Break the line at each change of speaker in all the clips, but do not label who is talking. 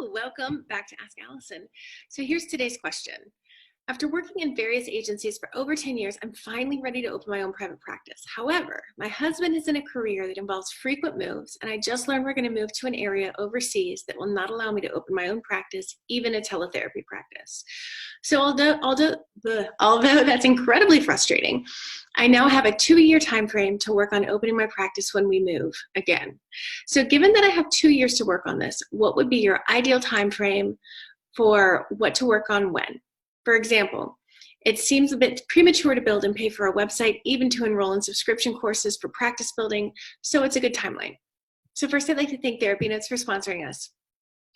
Hello, welcome back to Ask Allison. So here's today's question. After working in various agencies for over 10 years, I'm finally ready to open my own private practice. However, my husband is in a career that involves frequent moves, and I just learned we're going to move to an area overseas that will not allow me to open my own practice, even a teletherapy practice. So although that's incredibly frustrating, I now have a 2-year time frame to work on opening my practice when we move again. So given that I have 2 years to work on this, what would be your ideal time frame for what to work on when? For example, it seems a bit premature to build and pay for a website, even to enroll in subscription courses for practice building, so it's a good timeline. So first, I'd like to thank TherapyNotes for sponsoring us.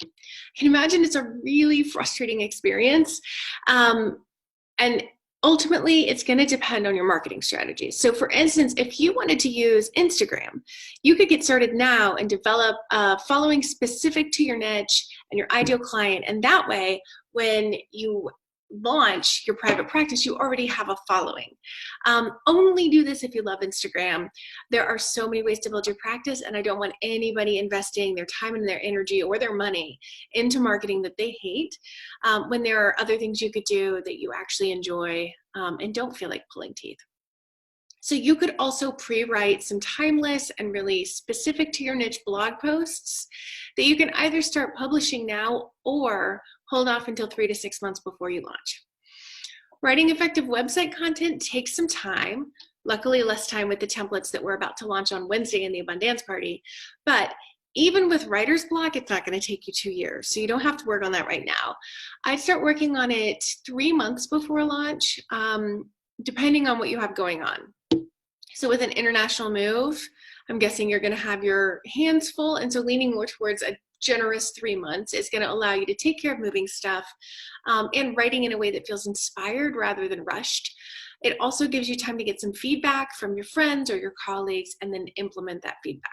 I can imagine it's a really frustrating experience, and ultimately, it's going to depend on your marketing strategy. So for instance, if you wanted to use Instagram, you could get started now and develop a following specific to your niche and your ideal client, and that way, when you launch your private practice, you already have a following. Only do this if you love Instagram. There are so many ways to build your practice, and I don't want anybody investing their time and their energy or their money into marketing that they hate, when there are other things you could do that you actually enjoy and don't feel like pulling teeth. So you could also pre-write some timeless and really specific to your niche blog posts that you can either start publishing now or hold off until 3 to 6 months before you launch. Writing effective website content takes some time, luckily less time with the templates that we're about to launch on Wednesday in the Abundance Party, but even with writer's block, it's not going to take you 2 years, so you don't have to work on that right now. I'd start working on it 3 months before launch, depending on what you have going on. So with an international move, I'm guessing you're going to have your hands full, and so leaning more towards a generous 3 months is going to allow you to take care of moving stuff and writing in a way that feels inspired rather than rushed. It also gives you time to get some feedback from your friends or your colleagues and then implement that feedback.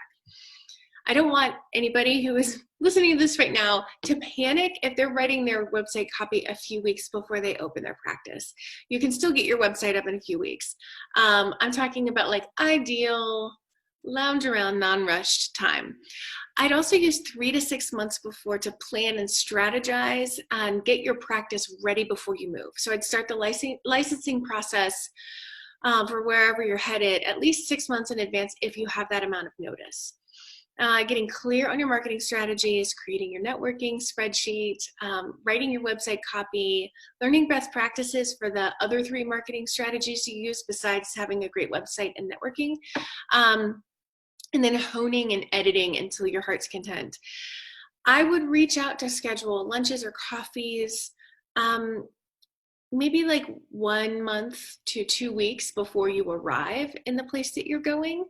I don't want anybody who is listening to this right now to panic if they're writing their website copy a few weeks before they open their practice. You can still get your website up in a few weeks. I'm talking about like ideal lounge around, non-rushed time. I'd also use 3 to 6 months before to plan and strategize and get your practice ready before you move. So I'd start the licensing process for wherever you're headed at least 6 months in advance if you have that amount of notice. Getting clear on your marketing strategies, creating your networking spreadsheet, writing your website copy, learning best practices for the other 3 marketing strategies you use besides having a great website and networking, and then honing and editing until your heart's content. I would reach out to schedule lunches or coffees, maybe like 1 month to 2 weeks before you arrive in the place that you're going.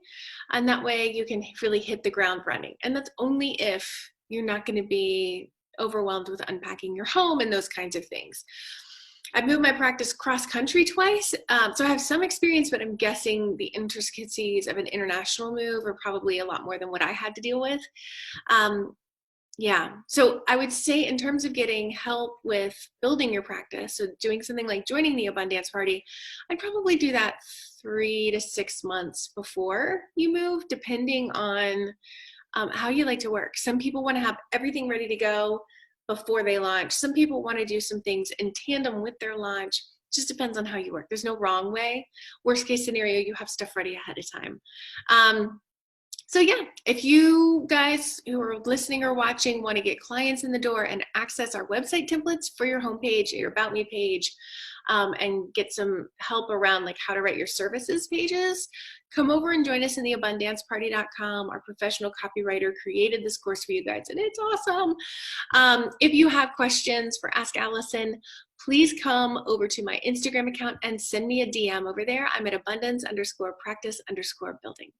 And that way you can really hit the ground running. And that's only if you're not going to be overwhelmed with unpacking your home and those kinds of things. I've moved my practice cross-country twice, so I have some experience, but I'm guessing the intricacies of an international move are probably a lot more than what I had to deal with. Yeah, so I would say in terms of getting help with building your practice, so doing something like joining the Abundance Party, I'd probably do that 3 to 6 months before you move, depending on how you like to work. Some people want to have everything ready to go before they launch. Some people want to do some things in tandem with their launch. It just depends on how you work. There's no wrong way. Worst case scenario, you have stuff ready ahead of time. So yeah, if you guys who are listening or watching want to get clients in the door and access our website templates for your homepage or your About Me page, and get some help around like how to write your services pages, come over and join us in the abundanceparty.com. Our professional copywriter created this course for you guys, and it's awesome. If you have questions for Ask Allison, please come over to my Instagram account and send me a DM over there. I'm at abundance_practice_building.